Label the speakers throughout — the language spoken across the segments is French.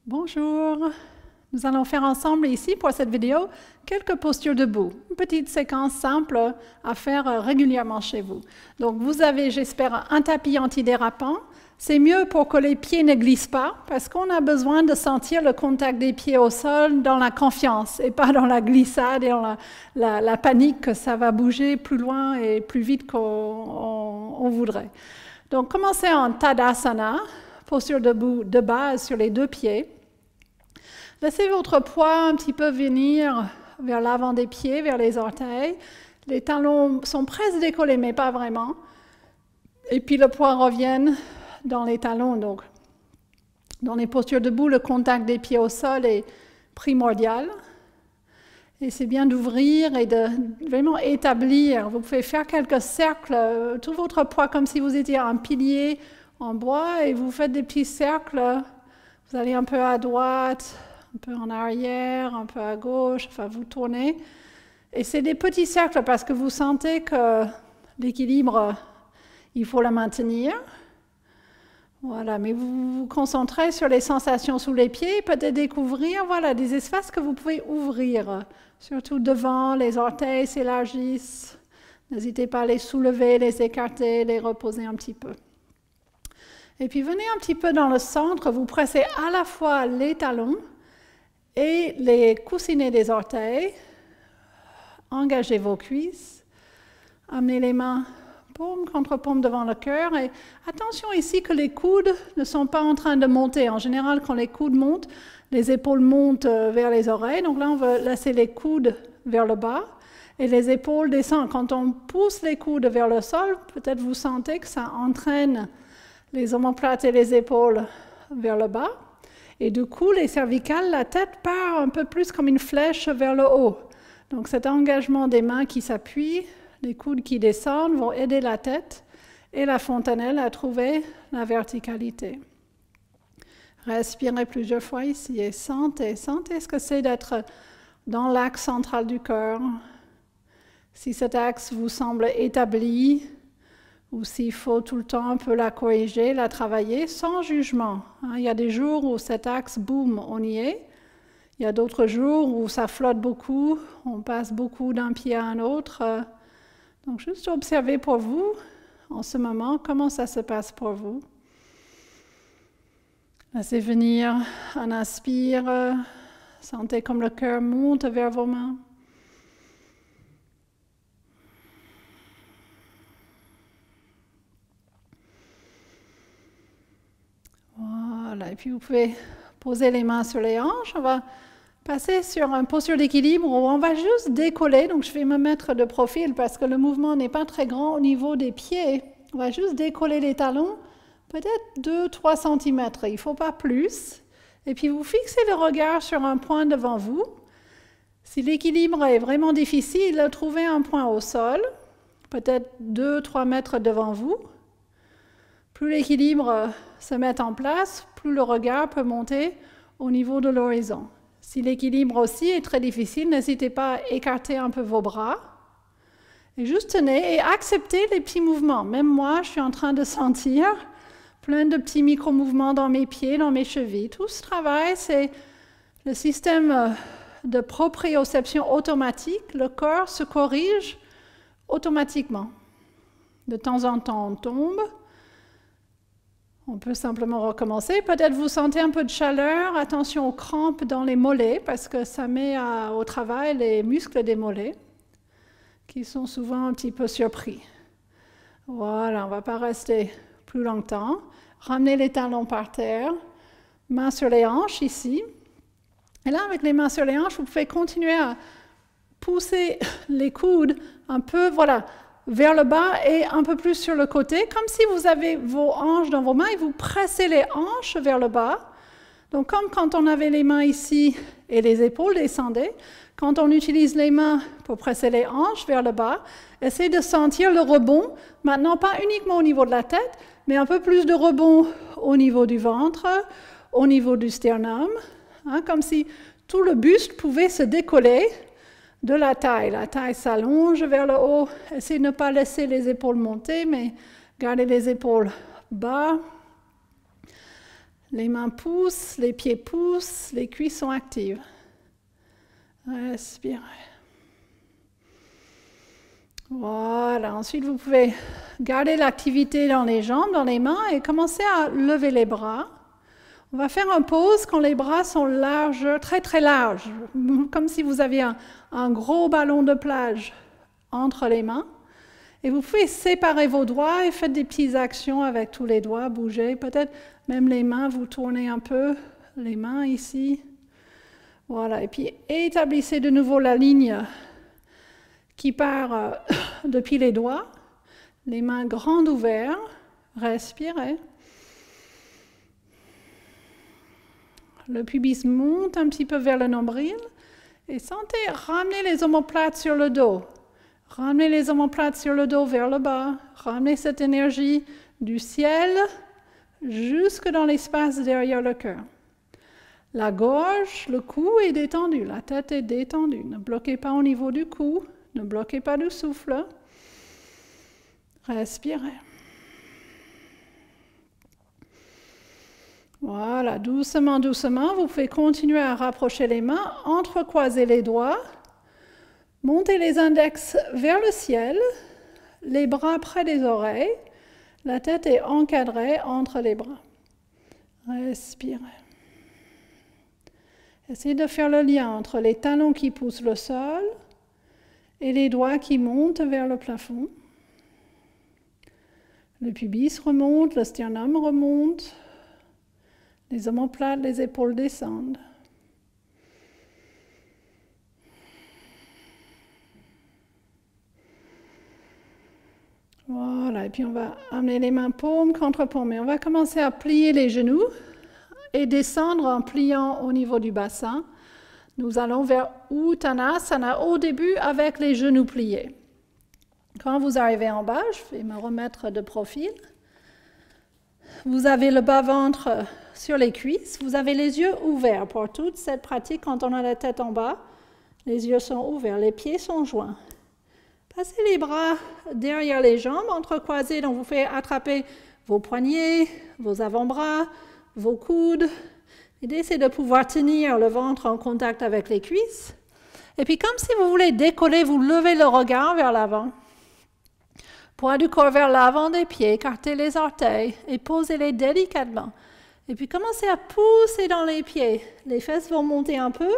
Speaker 1: Bonjour, nous allons faire ensemble ici pour cette vidéo quelques postures debout, une petite séquence simple à faire régulièrement chez vous. Donc vous avez, j'espère, un tapis antidérapant. C'est mieux pour que les pieds ne glissent pas parce qu'on a besoin de sentir le contact des pieds au sol dans la confiance et pas dans la glissade et dans la panique que ça va bouger plus loin et plus vite qu'on voudrait. Donc commencez en Tadasana, posture debout de base sur les deux pieds. Laissez votre poids un petit peu venir vers l'avant des pieds, vers les orteils. Les talons sont presque décollés, mais pas vraiment. Et puis le poids revient dans les talons. Donc, dans les postures debout, le contact des pieds au sol est primordial. Et c'est bien d'ouvrir et de vraiment établir. Vous pouvez faire quelques cercles, tout votre poids comme si vous étiez un pilier en bois et vous faites des petits cercles. Vous allez un peu à droite, un peu en arrière, un peu à gauche, enfin vous tournez. Et c'est des petits cercles parce que vous sentez que l'équilibre, il faut le maintenir. Voilà, mais vous vous concentrez sur les sensations sous les pieds, peut-être découvrir voilà, des espaces que vous pouvez ouvrir, surtout devant, les orteils s'élargissent. N'hésitez pas à les soulever, les écarter, les reposer un petit peu. Et puis venez un petit peu dans le centre, vous pressez à la fois les talons et les coussinets des orteils. Engagez vos cuisses, amenez les mains paume contre paume devant le cœur et attention ici que les coudes ne sont pas en train de monter. En général, quand les coudes montent, les épaules montent vers les oreilles. Donc là, on va laisser les coudes vers le bas et les épaules descendent. Quand on pousse les coudes vers le sol, peut-être vous sentez que ça entraîne les omoplates et les épaules vers le bas. Et du coup, les cervicales, la tête part un peu plus comme une flèche vers le haut. Donc cet engagement des mains qui s'appuient, les coudes qui descendent vont aider la tête et la fontanelle à trouver la verticalité. Respirez plusieurs fois ici et sentez ce que c'est d'être dans l'axe central du cœur. Si cet axe vous semble établi, ou s'il faut tout le temps un peu la corriger, la travailler, sans jugement. Il y a des jours où cet axe, boum, on y est. Il y a d'autres jours où ça flotte beaucoup, on passe beaucoup d'un pied à un autre. Donc juste observez pour vous, en ce moment, comment ça se passe pour vous. Laissez venir un inspire, sentez comme le cœur monte vers vos mains. Voilà, et puis vous pouvez poser les mains sur les hanches. On va passer sur une posture d'équilibre où on va juste décoller. Donc je vais me mettre de profil parce que le mouvement n'est pas très grand au niveau des pieds. On va juste décoller les talons, peut-être 2-3 cm, il ne faut pas plus. Et puis vous fixez le regard sur un point devant vous. Si l'équilibre est vraiment difficile, trouvez un point au sol, peut-être 2-3 mètres devant vous. Plus l'équilibre se met en place, plus le regard peut monter au niveau de l'horizon. Si l'équilibre aussi est très difficile, n'hésitez pas à écarter un peu vos bras. Et juste tenez et acceptez les petits mouvements. Même moi, je suis en train de sentir plein de petits micro-mouvements dans mes pieds, dans mes chevilles. Tout ce travail, c'est le système de proprioception automatique. Le corps se corrige automatiquement. De temps en temps, on tombe. On peut simplement recommencer. Peut-être vous sentez un peu de chaleur. Attention aux crampes dans les mollets parce que ça met au travail les muscles des mollets qui sont souvent un petit peu surpris. Voilà, on ne va pas rester plus longtemps. Ramenez les talons par terre. Mains sur les hanches ici. Et là, avec les mains sur les hanches, vous pouvez continuer à pousser les coudes un peu, voilà, vers le bas et un peu plus sur le côté, comme si vous avez vos hanches dans vos mains et vous pressez les hanches vers le bas. Donc comme quand on avait les mains ici et les épaules descendaient, quand on utilise les mains pour presser les hanches vers le bas, essayez de sentir le rebond, maintenant pas uniquement au niveau de la tête, mais un peu plus de rebond au niveau du ventre, au niveau du sternum, comme si tout le buste pouvait se décoller de la taille. La taille s'allonge vers le haut. Essayez de ne pas laisser les épaules monter, mais gardez les épaules bas. Les mains poussent, les pieds poussent, les cuisses sont actives. Respirez. Voilà, ensuite vous pouvez garder l'activité dans les jambes, dans les mains et commencer à lever les bras. On va faire une pause quand les bras sont larges, très très larges, comme si vous aviez un gros ballon de plage entre les mains. Et vous pouvez séparer vos doigts et faites des petites actions avec tous les doigts, bougez. Peut-être même les mains, vous tournez un peu les mains ici. Voilà, et puis établissez de nouveau la ligne qui part depuis les doigts. Les mains grandes ouvertes, respirez. Le pubis monte un petit peu vers le nombril et sentez ramener les omoplates sur le dos. Ramenez les omoplates sur le dos vers le bas. Ramenez cette énergie du ciel jusque dans l'espace derrière le cœur. La gorge, le cou est détendu, la tête est détendue. Ne bloquez pas au niveau du cou, ne bloquez pas du souffle. Respirez. Voilà, doucement, doucement, vous pouvez continuer à rapprocher les mains, entrecroiser les doigts, monter les index vers le ciel, les bras près des oreilles, la tête est encadrée entre les bras. Respirez. Essayez de faire le lien entre les talons qui poussent le sol et les doigts qui montent vers le plafond. Le pubis remonte, le sternum remonte. Les omoplates, les épaules descendent. Voilà, et puis on va amener les mains paume contre paume. Et on va commencer à plier les genoux et descendre en pliant au niveau du bassin. Nous allons vers Uttanasana au début avec les genoux pliés. Quand vous arrivez en bas, je vais me remettre de profil. Vous avez le bas-ventre sur les cuisses, vous avez les yeux ouverts. Pour toute cette pratique, quand on a la tête en bas, les yeux sont ouverts, les pieds sont joints. Passez les bras derrière les jambes, entrecroisés, donc vous faites attraper vos poignets, vos avant-bras, vos coudes. L'idée, c'est de pouvoir tenir le ventre en contact avec les cuisses. Et puis, comme si vous voulez décoller, vous levez le regard vers l'avant. Poids du corps vers l'avant des pieds, écartez les orteils et posez-les délicatement. Et puis commencez à pousser dans les pieds. Les fesses vont monter un peu.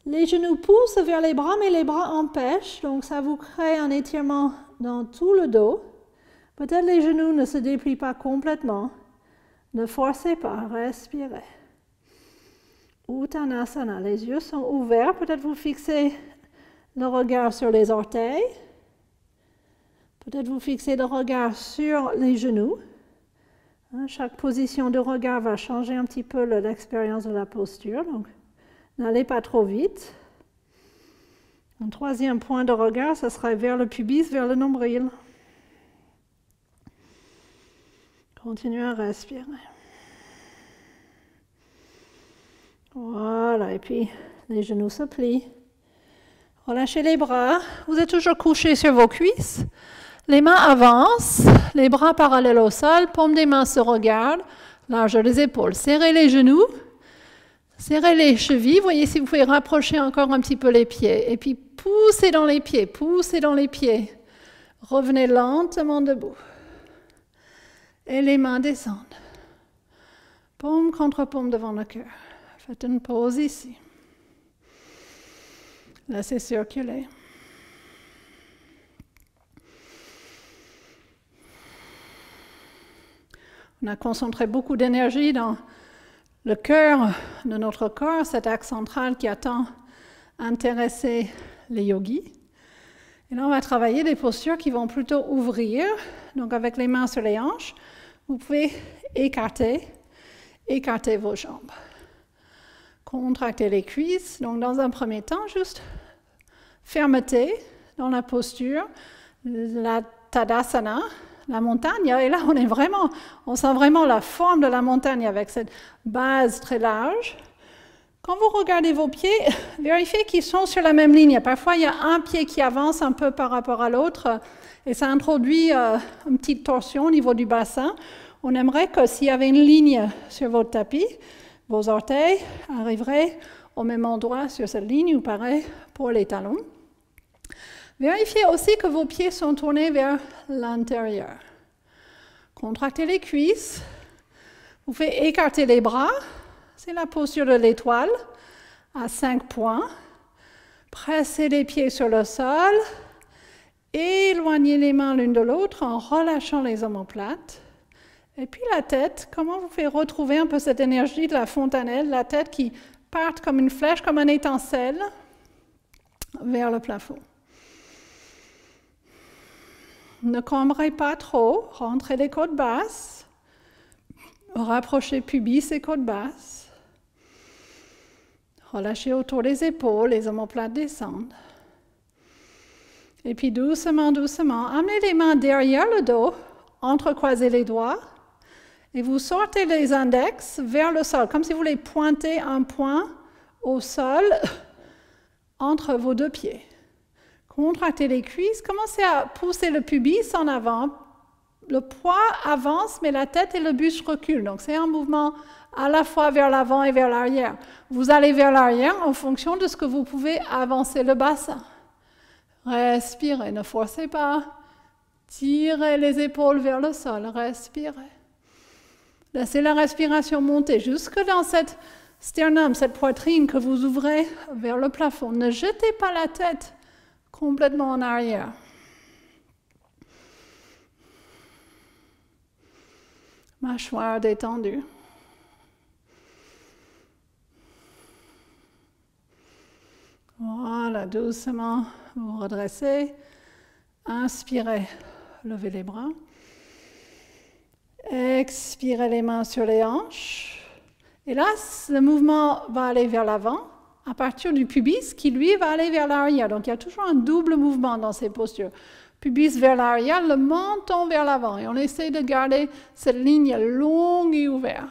Speaker 1: Les genoux poussent vers les bras, mais les bras empêchent. Donc ça vous crée un étirement dans tout le dos. Peut-être les genoux ne se déplient pas complètement. Ne forcez pas, respirez. Uttanasana, les yeux sont ouverts. Peut-être vous fixez le regard sur les orteils. Peut-être vous fixez le regard sur les genoux. Chaque position de regard va changer un petit peu l'expérience de la posture. Donc, n'allez pas trop vite. Un troisième point de regard, ce sera vers le pubis, vers le nombril. Continuez à respirer. Voilà, et puis les genoux se plient. Relâchez les bras. Vous êtes toujours couché sur vos cuisses. Les mains avancent, les bras parallèles au sol, paume des mains se regardent, largeur des épaules. Serrez les genoux, serrez les chevilles. Voyez si vous pouvez rapprocher encore un petit peu les pieds. Et puis poussez dans les pieds, poussez dans les pieds. Revenez lentement debout. Et les mains descendent. Paume contre paume devant le cœur. Faites une pause ici. Laissez circuler. On a concentré beaucoup d'énergie dans le cœur de notre corps, cet axe central qui a tant intéressé les yogis. Et là, on va travailler des postures qui vont plutôt ouvrir. Donc, avec les mains sur les hanches, vous pouvez écarter vos jambes. Contractez les cuisses. Donc, dans un premier temps, juste fermeté dans la posture, la Tadasana, la montagne. Et là, on sent vraiment la forme de la montagne avec cette base très large. Quand vous regardez vos pieds, vérifiez qu'ils sont sur la même ligne. Parfois, il y a un pied qui avance un peu par rapport à l'autre et ça introduit une petite torsion au niveau du bassin. On aimerait que s'il y avait une ligne sur votre tapis, vos orteils arriveraient au même endroit sur cette ligne, ou pareil pour les talons. Vérifiez aussi que vos pieds sont tournés vers l'intérieur. Contractez les cuisses. Vous faites écarter les bras. C'est la posture de l'étoile à 5 points. Pressez les pieds sur le sol. Éloignez les mains l'une de l'autre en relâchant les omoplates. Et puis la tête, comment vous faites retrouver un peu cette énergie de la fontanelle, la tête qui part comme une flèche, comme un étincelle, vers le plafond. Ne cambrez pas trop, rentrez les côtes basses, rapprochez pubis et côtes basses. Relâchez autour des épaules, les omoplates descendent. Et puis doucement, doucement, amenez les mains derrière le dos, entrecroisez les doigts, et vous sortez les index vers le sol, comme si vous voulez pointer un point au sol entre vos deux pieds. Contractez les cuisses, commencez à pousser le pubis en avant. Le poids avance, mais la tête et le buste reculent. Donc c'est un mouvement à la fois vers l'avant et vers l'arrière. Vous allez vers l'arrière en fonction de ce que vous pouvez avancer le bassin. Respirez, ne forcez pas. Tirez les épaules vers le sol, respirez. Laissez la respiration monter jusque dans cette sternum, cette poitrine que vous ouvrez vers le plafond. Ne jetez pas la tête complètement en arrière. Mâchoire détendue. Voilà, doucement, vous redressez. Inspirez, levez les bras. Expirez les mains sur les hanches. Et là, le mouvement va aller vers l'avant à partir du pubis qui, lui, va aller vers l'arrière. Donc, il y a toujours un double mouvement dans ces postures. Pubis vers l'arrière, le menton vers l'avant. Et on essaie de garder cette ligne longue et ouverte.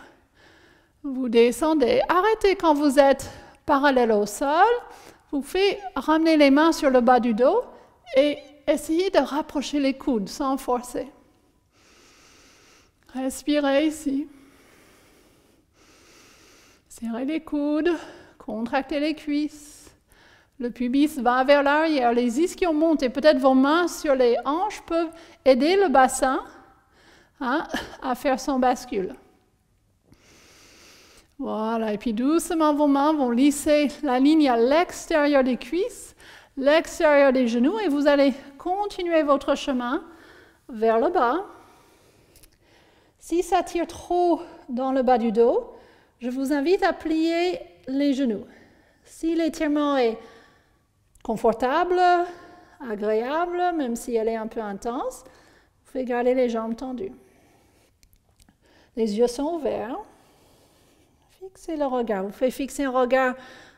Speaker 1: Vous descendez. Arrêtez quand vous êtes parallèle au sol. Vous faites ramener les mains sur le bas du dos et essayez de rapprocher les coudes sans forcer. Respirez ici. Serrez les coudes, contractez les cuisses. Le pubis va vers l'arrière, les ischios montent et peut-être vos mains sur les hanches peuvent aider le bassin à faire son bascule. Voilà, et puis doucement vos mains vont lisser la ligne à l'extérieur des cuisses, l'extérieur des genoux et vous allez continuer votre chemin vers le bas. Si ça tire trop dans le bas du dos, je vous invite à plier les genoux. Si l'étirement est confortable, agréable, même si elle est un peu intense, vous pouvez garder les jambes tendues. Les yeux sont ouverts. Fixez le regard. Vous faites fixer un regard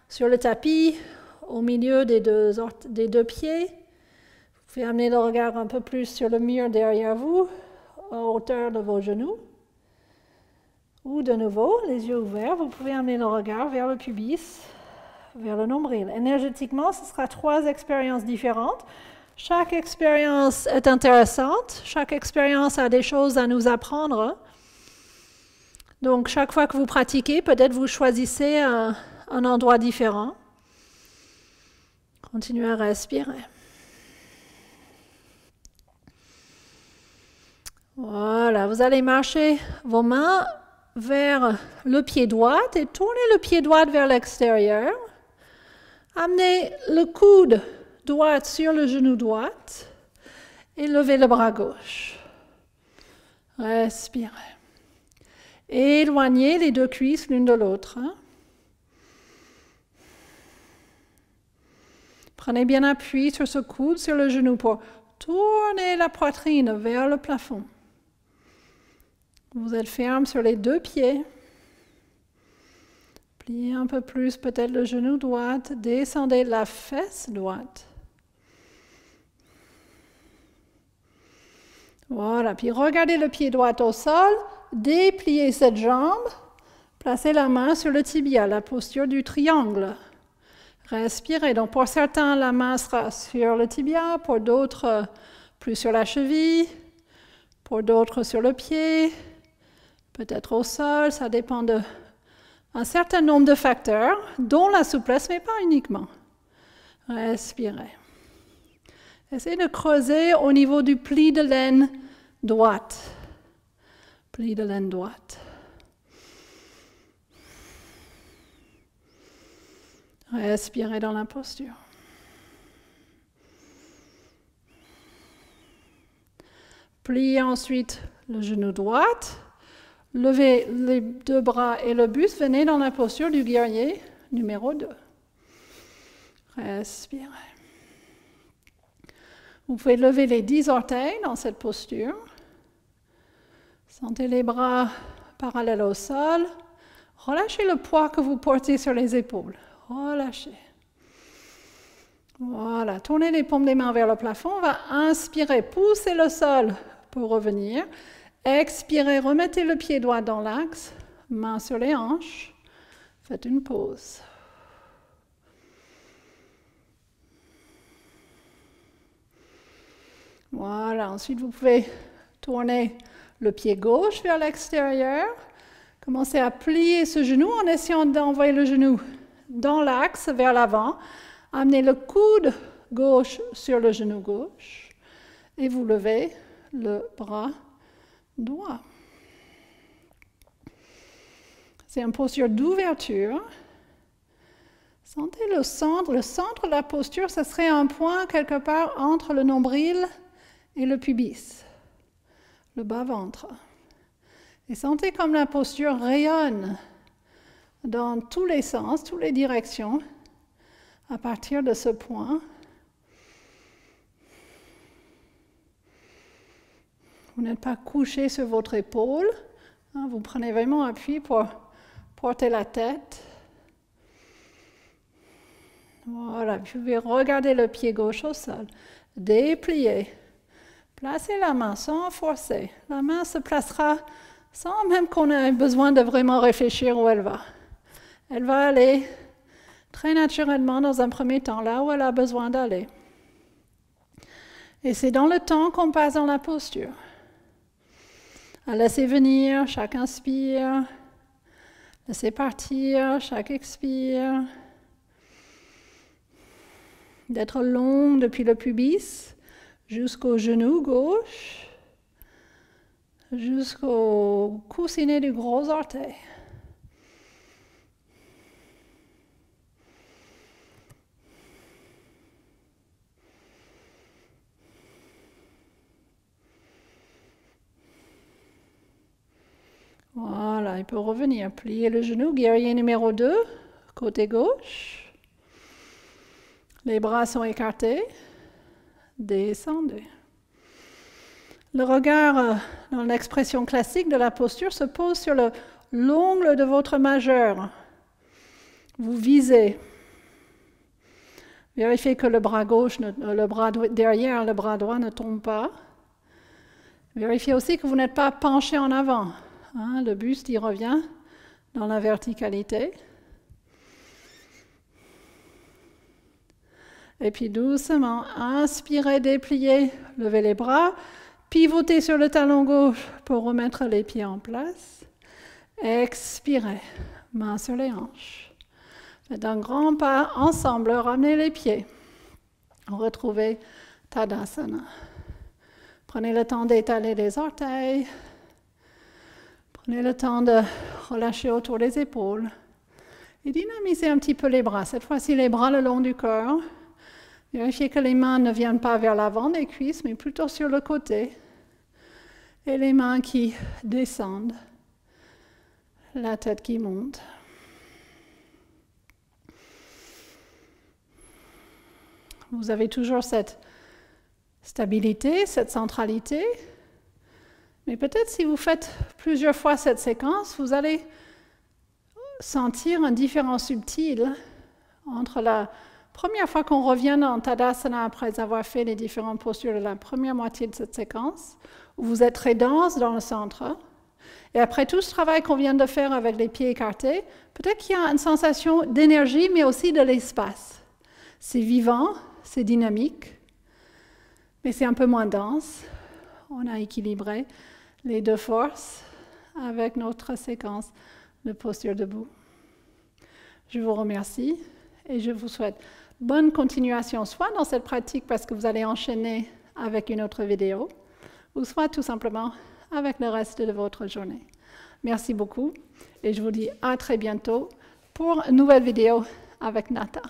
Speaker 1: sur le tapis, au milieu des deux pieds. Vous pouvez amener le regard un peu plus sur le mur derrière vous, à hauteur de vos genoux. Ou de nouveau, les yeux ouverts, vous pouvez amener le regard vers le pubis, vers le nombril. Énergétiquement, ce sera 3 expériences différentes. Chaque expérience est intéressante. Chaque expérience a des choses à nous apprendre. Donc, chaque fois que vous pratiquez, peut-être vous choisissez un endroit différent. Continuez à respirer. Voilà, vous allez marcher vos mains vers le pied droit et tournez le pied droit vers l'extérieur. Amenez le coude droit sur le genou droit et levez le bras gauche. Respirez. Éloignez les deux cuisses l'une de l'autre. Prenez bien appui sur ce coude, sur le genou pour tourner la poitrine vers le plafond. Vous êtes ferme sur les deux pieds. Pliez un peu plus peut-être le genou droit. Descendez la fesse droite. Voilà, puis regardez le pied droit au sol. Dépliez cette jambe. Placez la main sur le tibia, la posture du triangle. Respirez. Donc pour certains, la main sera sur le tibia, pour d'autres, plus sur la cheville, pour d'autres sur le pied. peut-être au sol, ça dépend d'un certain nombre de facteurs, dont la souplesse, mais pas uniquement. Respirez. Essayez de creuser au niveau du pli de laine droite. Pli de laine droite. Respirez dans la posture. Pliez ensuite le genou droit. Levez les deux bras et le buste. Venez dans la posture du guerrier numéro 2. Respirez. Vous pouvez lever les 10 orteils dans cette posture. Sentez les bras parallèles au sol. Relâchez le poids que vous portez sur les épaules. Relâchez. Voilà, tournez les paumes des mains vers le plafond. On va inspirer, poussez le sol pour revenir. Expirez, remettez le pied droit dans l'axe, main sur les hanches. Faites une pause. Voilà, ensuite vous pouvez tourner le pied gauche vers l'extérieur. Commencez à plier ce genou en essayant d'envoyer le genou dans l'axe, vers l'avant. Amenez le coude gauche sur le genou gauche et vous levez le bras droit. C'est une posture d'ouverture. Sentez le centre. Le centre de la posture, ce serait un point quelque part entre le nombril et le pubis, le bas-ventre. Et sentez comme la posture rayonne dans tous les sens, toutes les directions, à partir de ce point. Vous n'êtes pas couché sur votre épaule. Hein, vous prenez vraiment appui pour porter la tête. Voilà, vous pouvez regarder le pied gauche au sol. Dépliez. Placez la main sans forcer. La main se placera sans même qu'on ait besoin de vraiment réfléchir où elle va. Elle va aller très naturellement dans un premier temps, là où elle a besoin d'aller. Et c'est dans le temps qu'on passe dans la posture. À laisser venir, chaque inspire. Laissez partir, chaque expire. D'être long depuis le pubis jusqu'au genou gauche, jusqu'au coussinet du gros orteil. Voilà, il peut revenir. Plier le genou, guerrier numéro 2, côté gauche. Les bras sont écartés. Descendez. Le regard, dans l'expression classique de la posture, se pose sur l'ongle de votre majeur. Vous visez. Vérifiez que le bras gauche, le bras derrière, le bras droit ne tombe pas. Vérifiez aussi que vous n'êtes pas penché en avant. Hein, le buste, il revient dans la verticalité. Et puis doucement, inspirez, dépliez, levez les bras, pivotez sur le talon gauche pour remettre les pieds en place. Expirez, main sur les hanches. Faites un grand pas ensemble, ramenez les pieds. Retrouvez Tadasana. Prenez le temps d'étaler les orteils. Prenez le temps de relâcher autour des épaules. Et dynamisez un petit peu les bras. Cette fois-ci, les bras le long du corps. Vérifiez que les mains ne viennent pas vers l'avant des cuisses, mais plutôt sur le côté. Et les mains qui descendent. La tête qui monte. Vous avez toujours cette stabilité, cette centralité. Mais peut-être si vous faites plusieurs fois cette séquence, vous allez sentir un différent subtil entre la première fois qu'on revient dans Tadasana après avoir fait les différentes postures de la première moitié de cette séquence, où vous êtes très dense dans le centre, et après tout ce travail qu'on vient de faire avec les pieds écartés, peut-être qu'il y a une sensation d'énergie, mais aussi de l'espace. C'est vivant, c'est dynamique, mais c'est un peu moins dense. On a équilibré les deux forces avec notre séquence de posture debout. Je vous remercie et je vous souhaite bonne continuation, soit dans cette pratique parce que vous allez enchaîner avec une autre vidéo, ou soit tout simplement avec le reste de votre journée. Merci beaucoup et je vous dis à très bientôt pour une nouvelle vidéo avec Nata.